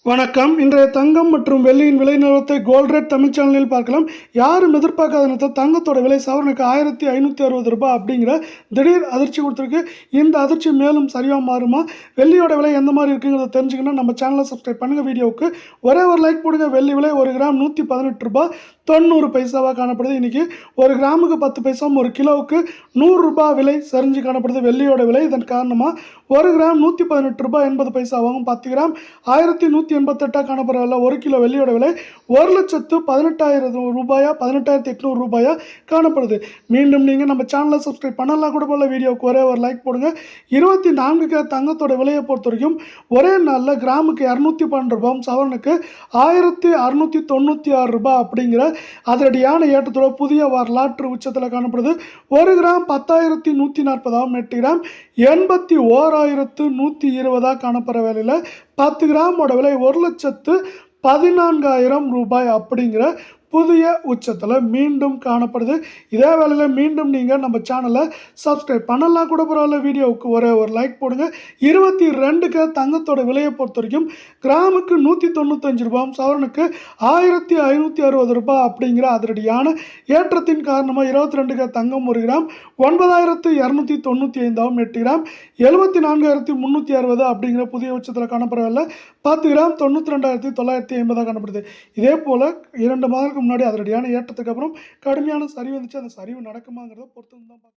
வணக்கம். இன்றைய தங்கம் மற்றும் வெள்ளியின் விலை நிலவரத்தை கோல்ட் ரேட் தமிழ் சேனலில் பார்க்கலாம். யாரும் எதிர்பார்க்காத நேரத்தில் தங்கத்தோட விலை சவரனுக்கு ரூ. 1560 அப்படிங்கிற திடீர் அதிர்ச்சி கொடுத்துருக்கு. இந்த அதிர்ச்சி மேலும் சரியாக மாறுமா? வெள்ளியோட விலை எந்த மாதிரி இருக்குங்கிறத தெரிஞ்சுக்கணும். நம்ம சேனலை சப்ஸ்கிரைப் பண்ணுங்கள். வீடியோவுக்கு ஒரே ஒரு லைக் போடுங்க. வெள்ளி விலை 1 கிராம் ரூ. 118.90 காணப்படுது. இன்றைக்கி 1 கிராமுக்கு 10 பைசாவும் 1 கிலோவுக்கு ரூ. 100 விலை சரிஞ்சு காணப்படுது வெள்ளியோட விலை. இதன் காரணமாக 1 கிராம் ரூ. 118.80 10 கிராம் 1188 காணப்படுறதில்ல. 1 கிலோ வெள்ளியோட விலை 1,18,000 ரூபாயா 18,800 ரூபாயா காணப்படுது. மீண்டும் நீங்கள் நம்ம சேனலை சப்ஸ்கிரைப் பண்ணலாம் கூட போல. வீடியோவுக்கு ஒரே ஒரு லைக் போடுங்க. 24K தங்கத்தோட விலையை பொறுத்த வரைக்கும் ஒரே நாளில் கிராமுக்கு 212 ரூபாயும் சவரனுக்கு 1,696 ரூபாய் அப்படிங்கிற அதிரடியான ஏற்றத்தோட புதிய வரலாற்று உச்சத்தில் காணப்படுது. 1 கிராம் 10,140 8 கிராம் 81,120 காணப்படுற வேலையில் 10 கிராமோட விலை 1,14,000 ரூபாய் அப்படிங்கிற புதிய உச்சத்தில் மீண்டும் காணப்படுது. இதே வேளையில் மீண்டும் நீங்கள் நம்ம சேனலை சப்ஸ்கிரைப் பண்ணலாம் கூட பரவாயில்ல. வீடியோவுக்கு ஒரே ஒரு லைக் போடுங்க. 22K தங்கத்தோட விலையை பொறுத்த வரைக்கும் கிராமுக்கு 195 ரூபாயும் சவரனுக்கு 1,560 ரூபாய் அப்படிங்கிற அதிரடியான ஏற்றத்தின் காரணமாக 22K தங்கம் 1 கிராம் 9,295 8 கிராம் 74,360 அப்படிங்கிற புதிய உச்சத்தில் காணப்படவில்லை. 10 கிராம் 92,950 காணப்படுது. இதே போல் 2 மாதங்களுக்கு முன்னாடி அதிரடியான ஏற்றத்துக்கு அப்புறம் கடுமையான சரிவு வந்துச்சு. அந்த சரிவு நடக்குமாங்கிறத பொறுத்து தான் பார்க்கணும்.